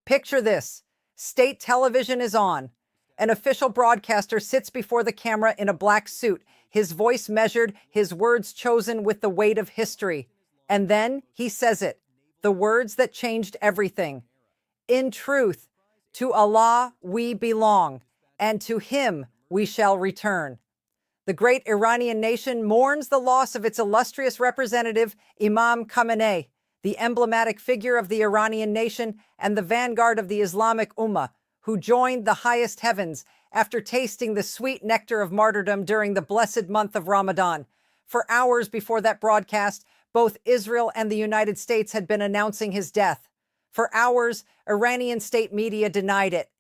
Picture this. State television is on. An official broadcaster sits before the camera in a black suit, his voice measured, his words chosen with the weight of history. And then he says it, the words that changed everything. In truth, to Allah we belong, and to Him we shall return. The great Iranian nation mourns the loss of its illustrious representative, Imam Khamenei, the emblematic figure of the Iranian nation and the vanguard of the Islamic Ummah, who joined the highest heavens after tasting the sweet nectar of martyrdom during the blessed month of Ramadan. For hours before that broadcast, both Israel and the United States had been announcing his death. For hours, Iranian state media denied it,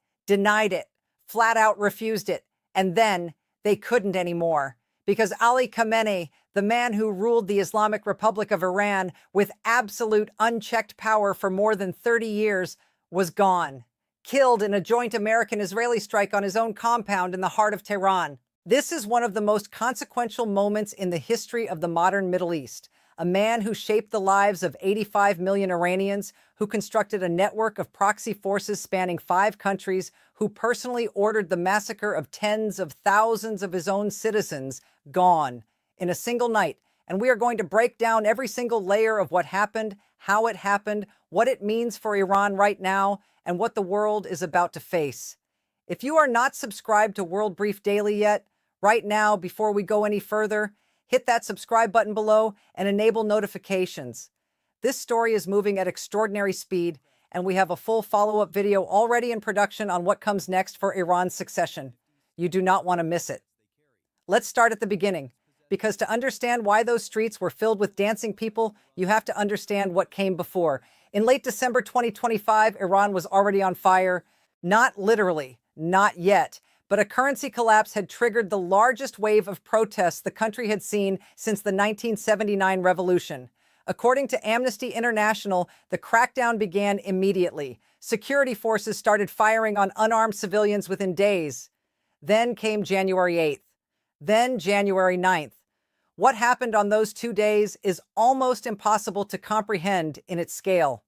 flat out refused it, and then they couldn't anymore. Because Ali Khamenei, the man who ruled the Islamic Republic of Iran with absolute unchecked power for more than 30 years, was gone, killed in a joint American-Israeli strike on his own compound in the heart of Tehran. This is one of the most consequential moments in the history of the modern Middle East. A man who shaped the lives of 85 million Iranians, who constructed a network of proxy forces spanning 5 countries, who personally ordered the massacre of tens of thousands of his own citizens, gone in a single night. And we are going to break down every single layer of what happened, how it happened, what it means for Iran right now, and what the world is about to face. If you are not subscribed to World Brief Daily yet, right now, before we go any further, hit that subscribe button below and enable notifications. This story is moving at extraordinary speed, and we have a full follow-up video already in production on what comes next for Iran's succession. You do not want to miss it. Let's start at the beginning, because to understand why those streets were filled with dancing people, you have to understand what came before. In late December 2025, Iran was already on fire. Not literally, not yet. But a currency collapse had triggered the largest wave of protests the country had seen since the 1979 revolution. According to Amnesty International, the crackdown began immediately. Security forces started firing on unarmed civilians within days. Then came January 8th. Then January 9th. What happened on those 2 days is almost impossible to comprehend in its scale.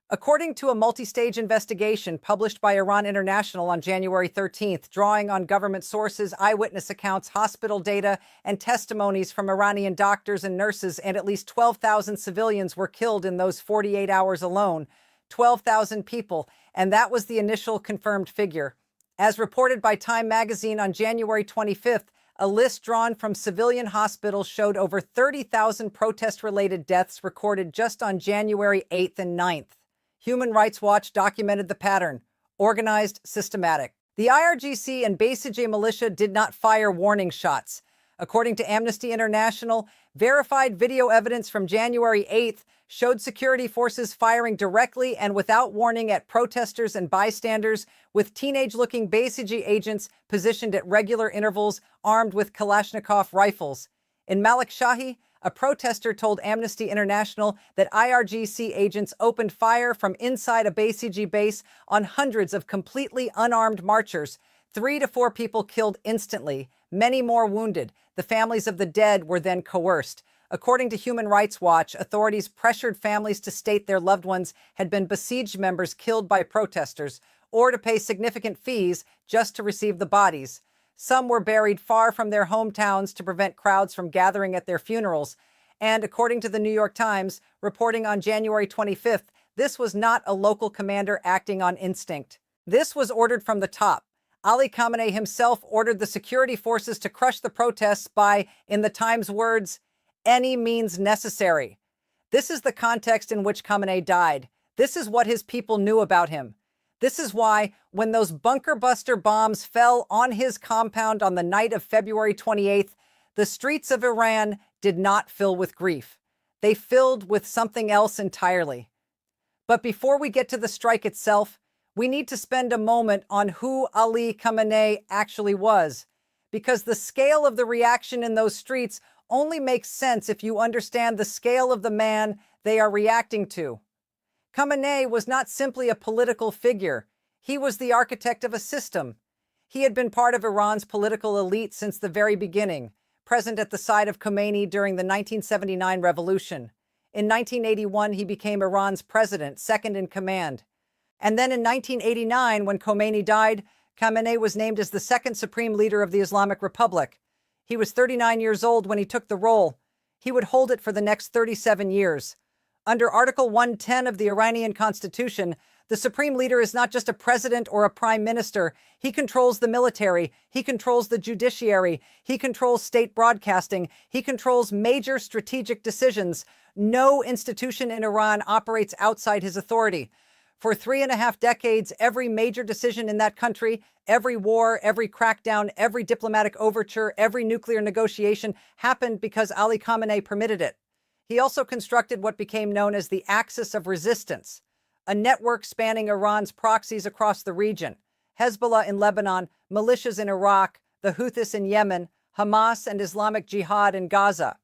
According to a multi-stage investigation published by Iran International on January 13th, drawing on government sources, eyewitness accounts, hospital data, and testimonies from Iranian doctors and nurses, and at least 12,000 civilians were killed in those 48 hours alone. 12,000 people, and that was the initial confirmed figure. As reported by Time magazine on January 25th, a list drawn from civilian hospitals showed over 30,000 protest-related deaths recorded just on January 8th and 9th. Human Rights Watch documented the pattern: organized, systematic. The IRGC and Basiji militia did not fire warning shots. According to Amnesty International, verified video evidence from January 8th showed security forces firing directly and without warning at protesters and bystanders, with teenage-looking Basiji agents positioned at regular intervals, armed with Kalashnikov rifles. In Malik Shahi, a protester told Amnesty International that IRGC agents opened fire from inside a Basiji base on hundreds of completely unarmed marchers. 3 to 4 people killed instantly, many more wounded. The families of the dead were then coerced. According to Human Rights Watch, authorities pressured families to state their loved ones had been besieged members killed by protesters, or to pay significant fees just to receive the bodies. Some were buried far from their hometowns to prevent crowds from gathering at their funerals. And according to the New York Times, reporting on January 25th, this was not a local commander acting on instinct. This was ordered from the top. Ali Khamenei himself ordered the security forces to crush the protests by, in the Times words, any means necessary. This is the context in which Khamenei died. This is what his people knew about him. This is why, when those bunker buster bombs fell on his compound on the night of February 28th, the streets of Iran did not fill with grief. They filled with something else entirely. But before we get to the strike itself, we need to spend a moment on who Ali Khamenei actually was, because the scale of the reaction in those streets only makes sense if you understand the scale of the man they are reacting to. Khamenei was not simply a political figure. He was the architect of a system. He had been part of Iran's political elite since the very beginning, present at the side of Khomeini during the 1979 revolution. In 1981, he became Iran's president, second in command. And then in 1989, when Khomeini died, Khamenei was named as the second supreme leader of the Islamic Republic. He was 39 years old when he took the role. He would hold it for the next 37 years. Under Article 110 of the Iranian Constitution, the supreme leader is not just a president or a prime minister. He controls the military. He controls the judiciary. He controls state broadcasting. He controls major strategic decisions. No institution in Iran operates outside his authority. For 3.5 decades, every major decision in that country, every war, every crackdown, every diplomatic overture, every nuclear negotiation happened because Ali Khamenei permitted it. He also constructed what became known as the Axis of Resistance, a network spanning Iran's proxies across the region: Hezbollah in Lebanon, militias in Iraq, the Houthis in Yemen, Hamas and Islamic Jihad in Gaza.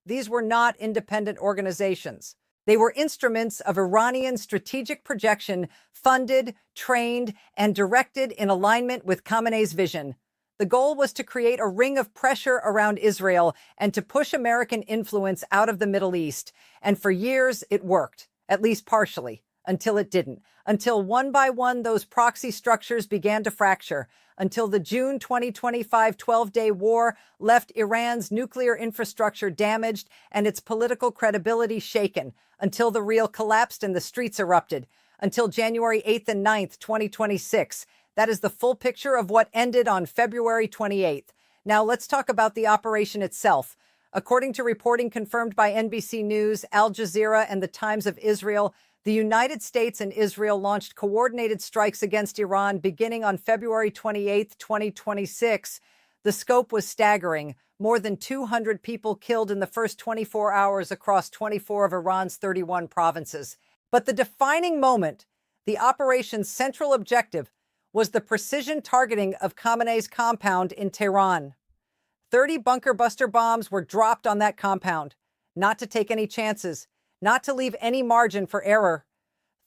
These were not independent organizations. They were instruments of Iranian strategic projection, funded, trained, and directed in alignment with Khamenei's vision. The goal was to create a ring of pressure around Israel and to push American influence out of the Middle East. And for years, it worked, at least partially, until it didn't. Until one by one, those proxy structures began to fracture. Until the June 2025 12-day war left Iran's nuclear infrastructure damaged and its political credibility shaken. Until the real collapsed and the streets erupted. Until January 8th and 9th, 2026. That is the full picture of what ended on February 28th. Now let's talk about the operation itself. According to reporting confirmed by NBC News, Al Jazeera, and the Times of Israel, the United States and Israel launched coordinated strikes against Iran beginning on February 28, 2026. The scope was staggering. More than 200 people killed in the first 24 hours across 24 of Iran's 31 provinces. But the defining moment, the operation's central objective, was the precision targeting of Khamenei's compound in Tehran. 30 bunker buster bombs were dropped on that compound, not to take any chances, not to leave any margin for error.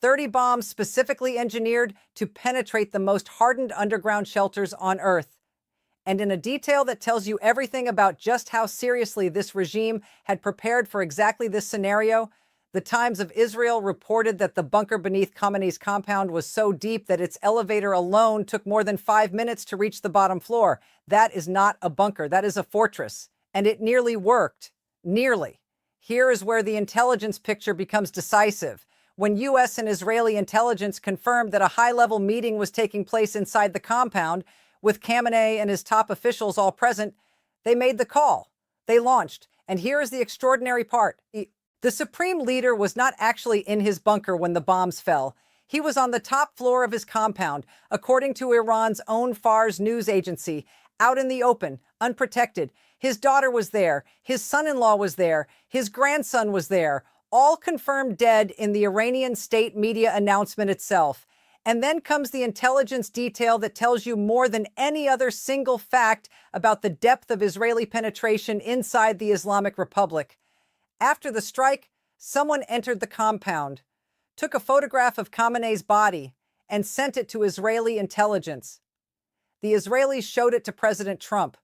30 bombs specifically engineered to penetrate the most hardened underground shelters on Earth. And in a detail that tells you everything about just how seriously this regime had prepared for exactly this scenario, the Times of Israel reported that the bunker beneath Khamenei's compound was so deep that its elevator alone took more than 5 minutes to reach the bottom floor. That is not a bunker, that is a fortress. And it nearly worked. Nearly. Here is where the intelligence picture becomes decisive. When U.S. and Israeli intelligence confirmed that a high-level meeting was taking place inside the compound, with Khamenei and his top officials all present, they made the call. They launched. And here is the extraordinary part. The supreme leader was not actually in his bunker when the bombs fell. He was on the top floor of his compound, according to Iran's own Fars news agency, out in the open, unprotected. His daughter was there. His son-in-law was there. His grandson was there, all confirmed dead in the Iranian state media announcement itself. And then comes the intelligence detail that tells you more than any other single fact about the depth of Israeli penetration inside the Islamic Republic. After the strike, someone entered the compound, took a photograph of Khamenei's body, and sent it to Israeli intelligence. The Israelis showed it to President Trump.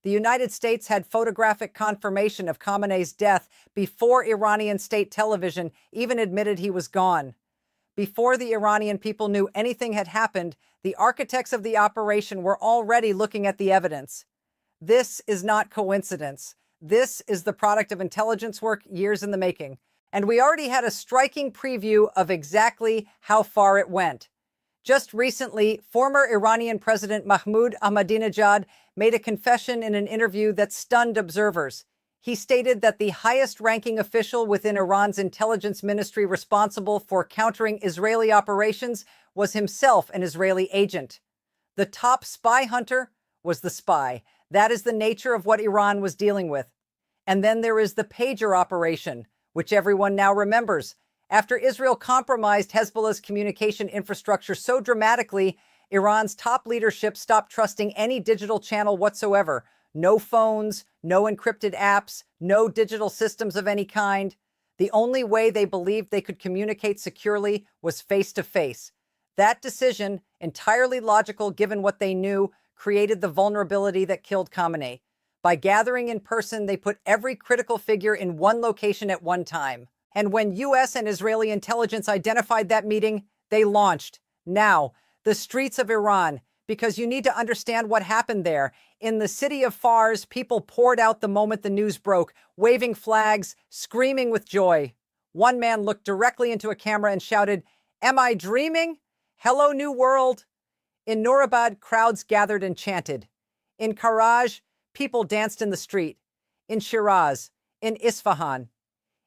The United States had photographic confirmation of Khamenei's death before Iranian state television even admitted he was gone. Before the Iranian people knew anything had happened, the architects of the operation were already looking at the evidence. This is not coincidence. This is the product of intelligence work years in the making. And we already had a striking preview of exactly how far it went. Just recently, former Iranian President Mahmoud Ahmadinejad made a confession in an interview that stunned observers. He stated that the highest-ranking official within Iran's intelligence ministry responsible for countering Israeli operations was himself an Israeli agent. The top spy hunter was the spy. That is the nature of what Iran was dealing with. And then there is the pager operation, which everyone now remembers. After Israel compromised Hezbollah's communication infrastructure so dramatically, Iran's top leadership stopped trusting any digital channel whatsoever. No phones, no encrypted apps, no digital systems of any kind. The only way they believed they could communicate securely was face-to-face. That decision, entirely logical given what they knew, created the vulnerability that killed Khamenei. By gathering in person, they put every critical figure in one location at one time. And when U.S. and Israeli intelligence identified that meeting, they launched. Now, the streets of Iran, because you need to understand what happened there. In the city of Fars, people poured out the moment the news broke, waving flags, screaming with joy. One man looked directly into a camera and shouted, "Am I dreaming? Hello, new world." In Nurabad, crowds gathered and chanted. In Karaj, people danced in the street. In Shiraz, in Isfahan.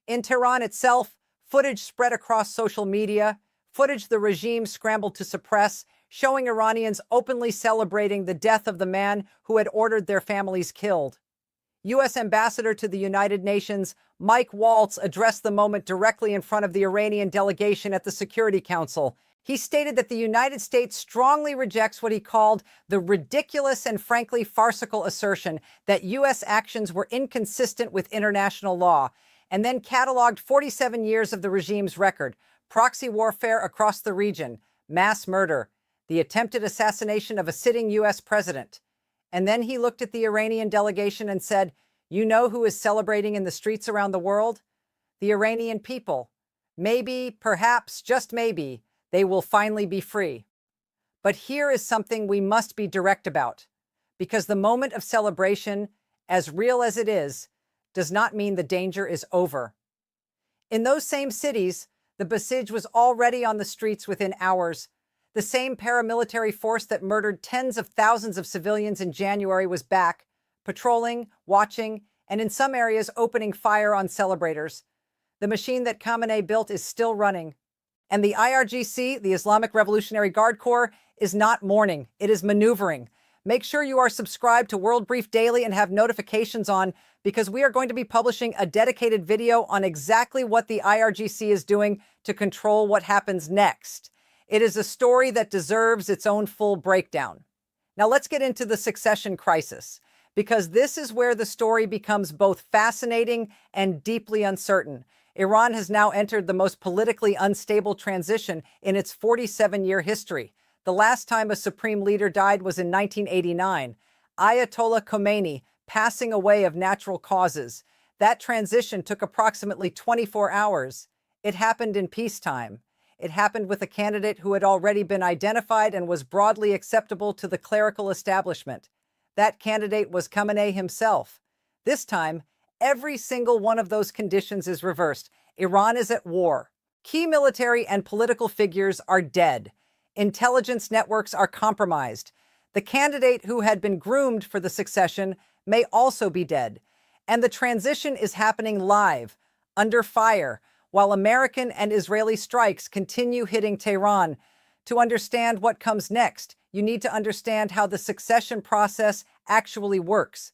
In Tehran itself, footage spread across social media, footage the regime scrambled to suppress, showing Iranians openly celebrating the death of the man who had ordered their families killed. U.S. Ambassador to the United Nations Mike Waltz addressed the moment directly in front of the Iranian delegation at the Security Council. He stated that the United States strongly rejects what he called the ridiculous and frankly farcical assertion that U.S. actions were inconsistent with international law, and then cataloged 47 years of the regime's record: proxy warfare across the region, mass murder, the attempted assassination of a sitting U.S. president. And then he looked at the Iranian delegation and said, "You know who is celebrating in the streets around the world? The Iranian people. Maybe, perhaps, just maybe, they will finally be free." But here is something we must be direct about, because the moment of celebration, as real as it is, does not mean the danger is over. In those same cities, the Basij was already on the streets within hours. The same paramilitary force that murdered tens of thousands of civilians in January was back, patrolling, watching, and in some areas opening fire on celebrators. The machine that Khamenei built is still running. And the IRGC, the Islamic Revolutionary Guard Corps, is not mourning. It is maneuvering. Make sure you are subscribed to World Brief Daily and have notifications on, because we are going to be publishing a dedicated video on exactly what the IRGC is doing to control what happens next. It is a story that deserves its own full breakdown. Now let's get into the succession crisis, because this is where the story becomes both fascinating and deeply uncertain. Iran has now entered the most politically unstable transition in its 47-year history. The last time a supreme leader died was in 1989, Ayatollah Khomeini passing away of natural causes. That transition took approximately 24 hours. It happened in peacetime. It happened with a candidate who had already been identified and was broadly acceptable to the clerical establishment. That candidate was Khamenei himself. This time, every single one of those conditions is reversed. Iran is at war. Key military and political figures are dead. Intelligence networks are compromised. The candidate who had been groomed for the succession may also be dead. And the transition is happening live, under fire, while American and Israeli strikes continue hitting Tehran. To understand what comes next, you need to understand how the succession process actually works.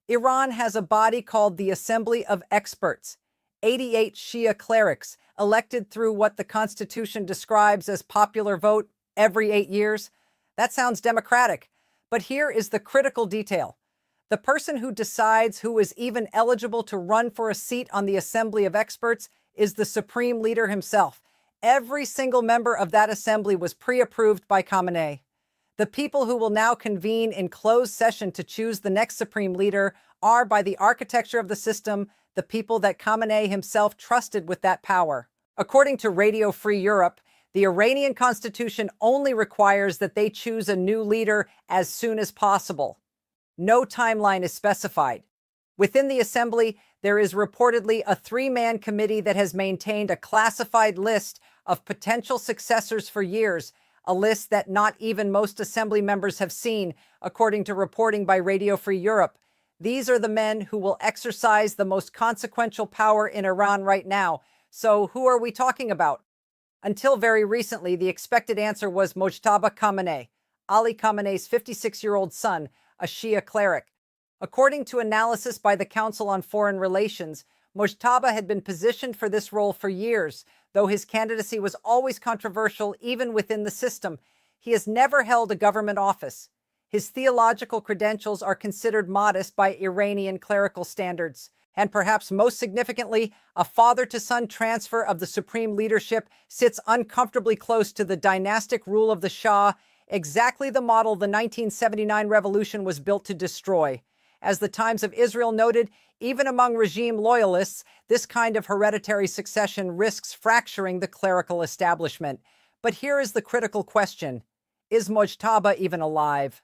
Iran has a body called the Assembly of Experts, 88 Shia clerics elected through what the Constitution describes as popular vote every 8 years. That sounds democratic, but here is the critical detail. The person who decides who is even eligible to run for a seat on the Assembly of Experts is the supreme leader himself. Every single member of that assembly was pre-approved by Khamenei. The people who will now convene in closed session to choose the next supreme leader are, by the architecture of the system, the people that Khamenei himself trusted with that power. According to Radio Free Europe, the Iranian constitution only requires that they choose a new leader as soon as possible. No timeline is specified. Within the assembly, there is reportedly a 3-man committee that has maintained a classified list of potential successors for years, a list that not even most assembly members have seen, according to reporting by Radio Free Europe. These are the men who will exercise the most consequential power in Iran right now. So who are we talking about? Until very recently, the expected answer was Mojtaba Khamenei, Ali Khamenei's 56-year-old son, a Shia cleric. According to analysis by the Council on Foreign Relations, Mojtaba had been positioned for this role for years, though his candidacy was always controversial even within the system. He has never held a government office. His theological credentials are considered modest by Iranian clerical standards. And perhaps most significantly, a father-to-son transfer of the supreme leadership sits uncomfortably close to the dynastic rule of the Shah, exactly the model the 1979 revolution was built to destroy. As the Times of Israel noted, even among regime loyalists, this kind of hereditary succession risks fracturing the clerical establishment. But here is the critical question. Is Mojtaba even alive?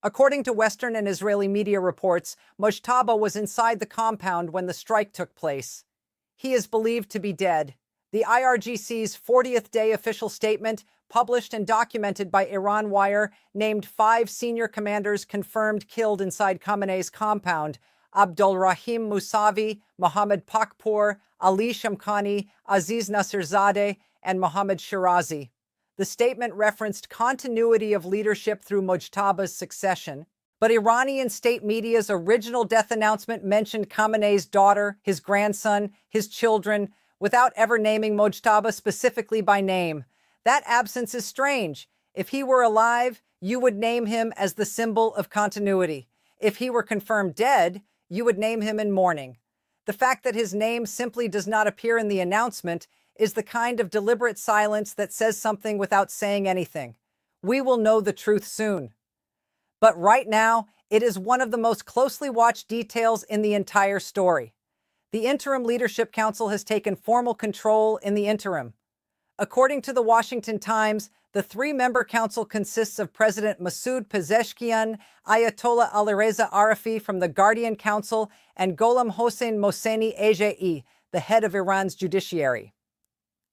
According to Western and Israeli media reports, Mojtaba was inside the compound when the strike took place. He is believed to be dead. The IRGC's 40th day official statement, published and documented by Iran Wire, named 5 senior commanders confirmed killed inside Khamenei's compound: Abdolrahim Mousavi, Mohammad Pakpour, Ali Shamkhani, Aziz Nasirzadeh, and Mohammad Shirazi. The statement referenced continuity of leadership through Mojtaba's succession, but Iranian state media's original death announcement mentioned Khamenei's daughter, his grandson, his children, without ever naming Mojtaba specifically by name. That absence is strange. If he were alive, you would name him as the symbol of continuity. If he were confirmed dead, you would name him in mourning. The fact that his name simply does not appear in the announcement is the kind of deliberate silence that says something without saying anything. We will know the truth soon. But right now, it is one of the most closely watched details in the entire story. The Interim Leadership Council has taken formal control in the interim. According to the Washington Times, the 3-member council consists of President Masoud Pezeshkian, Ayatollah Alireza Arafi from the Guardian Council, and Gholam Hossein Mohseni Ejei, the head of Iran's judiciary.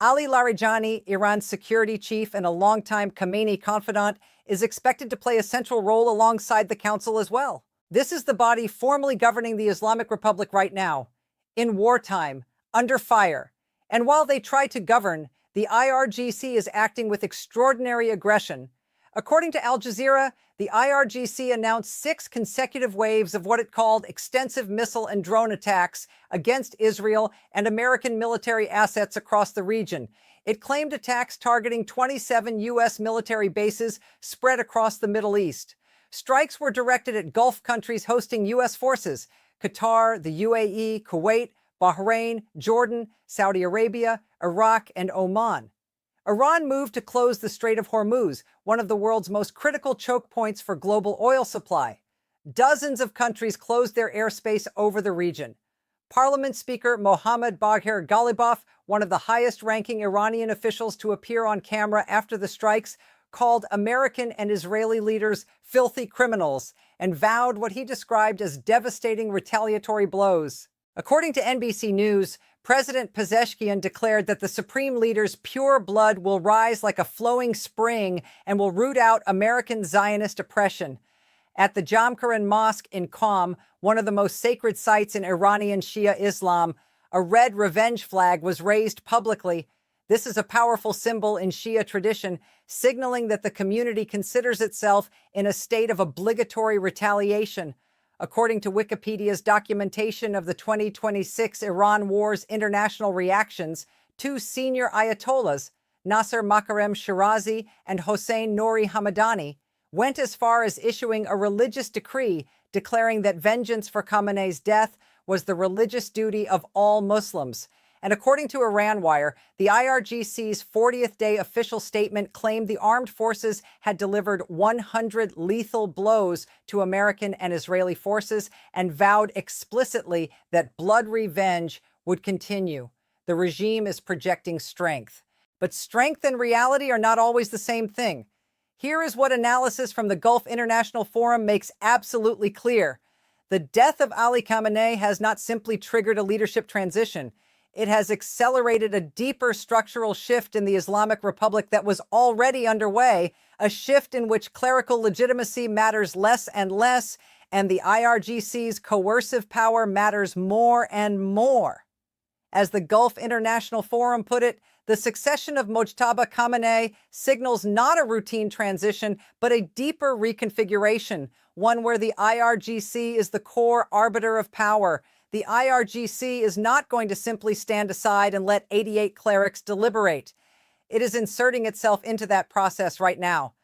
Ali Larijani, Iran's security chief and a longtime Khamenei confidant, is expected to play a central role alongside the council as well. This is the body formally governing the Islamic Republic right now, in wartime, under fire. And while they try to govern, the IRGC is acting with extraordinary aggression. According to Al Jazeera, the IRGC announced 6 consecutive waves of what it called extensive missile and drone attacks against Israel and American military assets across the region. It claimed attacks targeting 27 U.S. military bases spread across the Middle East. Strikes were directed at Gulf countries hosting U.S. forces: Qatar, the UAE, Kuwait, Bahrain, Jordan, Saudi Arabia, Iraq, and Oman. Iran moved to close the Strait of Hormuz, one of the world's most critical choke points for global oil supply. Dozens of countries closed their airspace over the region. Parliament Speaker Mohammad Bagher Ghalibaf, one of the highest-ranking Iranian officials to appear on camera after the strikes, called American and Israeli leaders filthy criminals and vowed what he described as devastating retaliatory blows. According to NBC News, President Pezeshkian declared that the supreme leader's pure blood will rise like a flowing spring and will root out American Zionist oppression. At the Jamkaran Mosque in Qom, one of the most sacred sites in Iranian Shia Islam, a red revenge flag was raised publicly. This is a powerful symbol in Shia tradition, signaling that the community considers itself in a state of obligatory retaliation. According to Wikipedia's documentation of the 2026 Iran war's international reactions, 2 senior ayatollahs, Nasser Makarem Shirazi and Hossein Nouri Hamadani, went as far as issuing a religious decree declaring that vengeance for Khamenei's death was the religious duty of all Muslims. And according to Iran Wire, the IRGC's 40th day official statement claimed the armed forces had delivered 100 lethal blows to American and Israeli forces and vowed explicitly that blood revenge would continue. The regime is projecting strength. But strength and reality are not always the same thing. Here is what analysis from the Gulf International Forum makes absolutely clear. The death of Ali Khamenei has not simply triggered a leadership transition. It has accelerated a deeper structural shift in the Islamic Republic that was already underway, a shift in which clerical legitimacy matters less and less, and the IRGC's coercive power matters more and more. As the Gulf International Forum put it, the succession of Mojtaba Khamenei signals not a routine transition, but a deeper reconfiguration, one where the IRGC is the core arbiter of power. The IRGC is not going to simply stand aside and let 88 clerics deliberate. It is inserting itself into that process right now.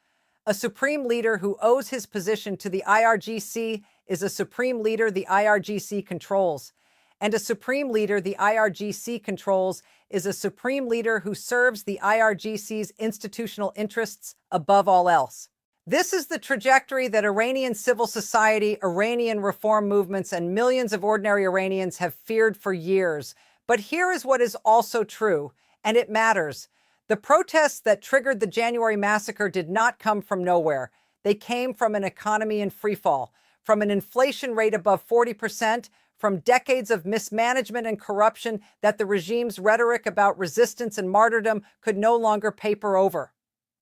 A supreme leader who owes his position to the IRGC is a supreme leader the IRGC controls. And a supreme leader the IRGC controls is a supreme leader who serves the IRGC's institutional interests above all else. This is the trajectory that Iranian civil society, Iranian reform movements, and millions of ordinary Iranians have feared for years. But here is what is also true, and it matters. The protests that triggered the January massacre did not come from nowhere. They came from an economy in freefall, from an inflation rate above 40%, from decades of mismanagement and corruption that the regime's rhetoric about resistance and martyrdom could no longer paper over.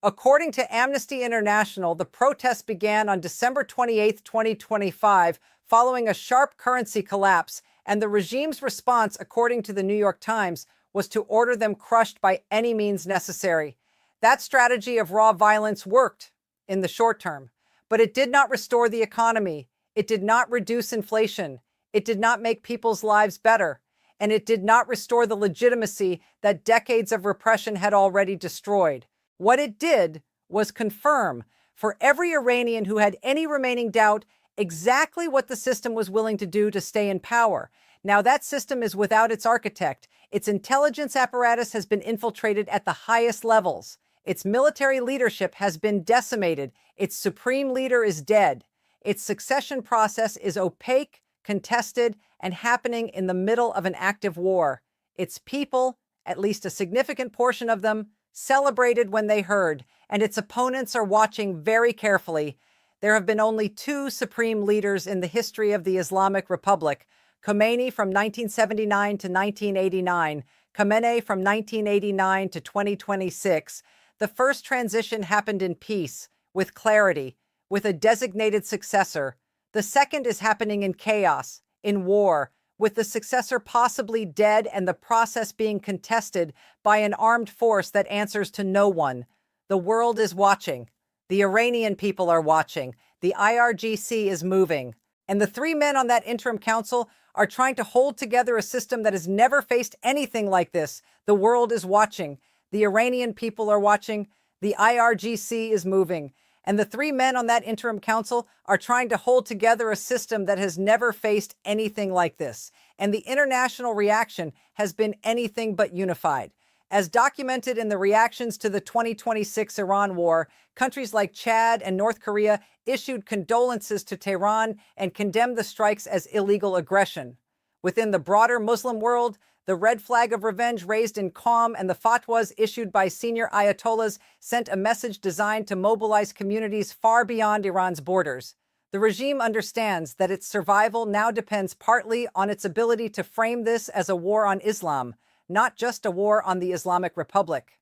According to Amnesty International, the protests began on December 28, 2025, following a sharp currency collapse, and the regime's response, according to the New York Times, was to order them crushed by any means necessary. That strategy of raw violence worked in the short term, but it did not restore the economy. It did not reduce inflation. It did not make people's lives better, and it did not restore the legitimacy that decades of repression had already destroyed. What it did was confirm for every Iranian who had any remaining doubt exactly what the system was willing to do to stay in power. Now that system is without its architect. Its intelligence apparatus has been infiltrated at the highest levels. Its military leadership has been decimated. Its supreme leader is dead. Its succession process is opaque, contested, and happening in the middle of an active war. Its people, at least a significant portion of them, celebrated when they heard, and its opponents are watching very carefully. There have been only two supreme leaders in the history of the Islamic Republic: Khomeini from 1979 to 1989, Khamenei from 1989 to 2026. The first transition happened in peace, with clarity, with a designated successor. The second is happening in chaos, in war, with the successor possibly dead and the process being contested by an armed force that answers to no one. The world is watching. The Iranian people are watching. The IRGC is moving. And the three men on that interim council are trying to hold together a system that has never faced anything like this. The world is watching. The Iranian people are watching. The IRGC is moving. And the three men on that interim council are trying to hold together a system that has never faced anything like this. And the international reaction has been anything but unified. As documented in the reactions to the 2026 Iran war, countries like Chad and North Korea issued condolences to Tehran and condemned the strikes as illegal aggression. Within the broader Muslim world, the red flag of revenge raised in Qom and the fatwas issued by senior ayatollahs sent a message designed to mobilize communities far beyond Iran's borders. The regime understands that its survival now depends partly on its ability to frame this as a war on Islam, not just a war on the Islamic Republic.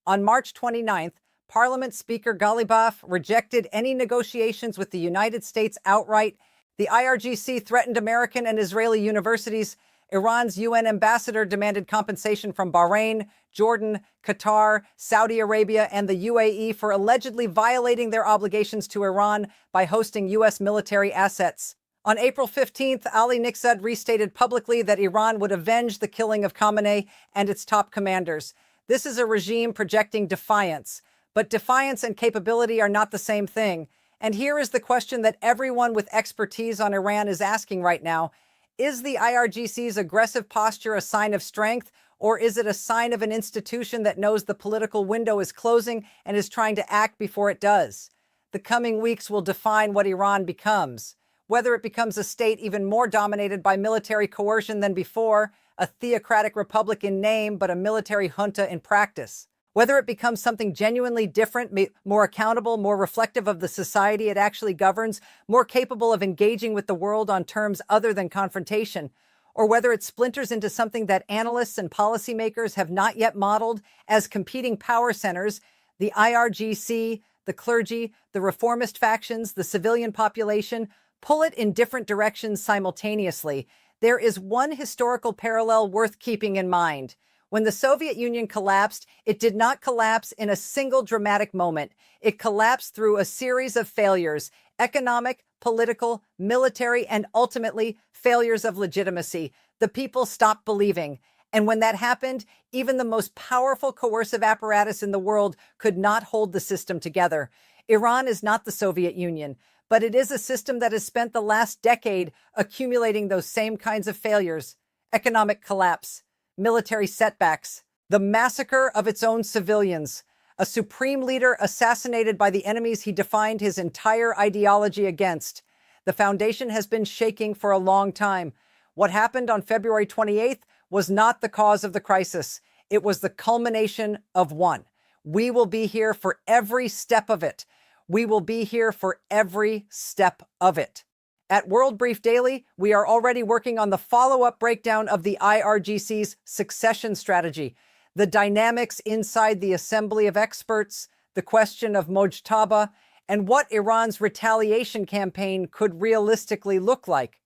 On March 29th, Parliament Speaker Ghalibaf rejected any negotiations with the United States outright. The IRGC threatened American and Israeli universities. Iran's UN ambassador demanded compensation from Bahrain, Jordan, Qatar, Saudi Arabia, and the UAE for allegedly violating their obligations to Iran by hosting U.S. military assets. On April 15th, Ali Niqsad restated publicly that Iran would avenge the killing of Khamenei and its top commanders. This is a regime projecting defiance. But defiance and capability are not the same thing. And here is the question that everyone with expertise on Iran is asking right now. Is the IRGC's aggressive posture a sign of strength, or is it a sign of an institution that knows the political window is closing and is trying to act before it does? The coming weeks will define what Iran becomes. Whether it becomes a state even more dominated by military coercion than before, a theocratic republic in name but a military junta in practice. Whether it becomes something genuinely different, more accountable, more reflective of the society it actually governs, more capable of engaging with the world on terms other than confrontation, or whether it splinters into something that analysts and policymakers have not yet modeled as competing power centers, the IRGC, the clergy, the reformist factions, the civilian population, pull it in different directions simultaneously. There is one historical parallel worth keeping in mind. When the Soviet Union collapsed, it did not collapse in a single dramatic moment. It collapsed through a series of failures: economic, political, military, and ultimately failures of legitimacy. The people stopped believing. And when that happened, even the most powerful coercive apparatus in the world could not hold the system together. Iran is not the Soviet Union, but it is a system that has spent the last decade accumulating those same kinds of failures: economic collapse, military setbacks, the massacre of its own civilians, a supreme leader assassinated by the enemies he defined his entire ideology against. The foundation has been shaking for a long time. What happened on February 28th was not the cause of the crisis. It was the culmination of one. We will be here for every step of it. We will be here for every step of it. At World Brief Daily, we are already working on the follow-up breakdown of the IRGC's succession strategy, the dynamics inside the Assembly of Experts, the question of Mojtaba, and what Iran's retaliation campaign could realistically look like.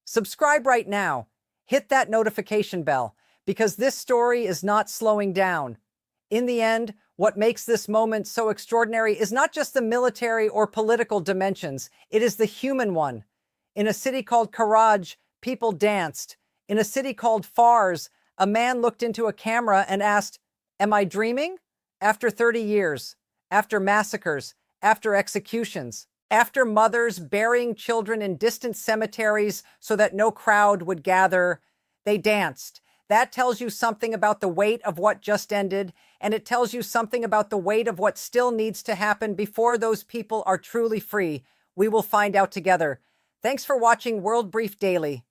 Subscribe right now. Hit that notification bell, because this story is not slowing down. In the end, what makes this moment so extraordinary is not just the military or political dimensions, it is the human one. In a city called Karaj, people danced. In a city called Fars, a man looked into a camera and asked, "Am I dreaming?" After 30 years, after massacres, after executions, after mothers burying children in distant cemeteries so that no crowd would gather, they danced. That tells you something about the weight of what just ended, and it tells you something about the weight of what still needs to happen before those people are truly free. We will find out together. Thanks for watching World Brief Daily.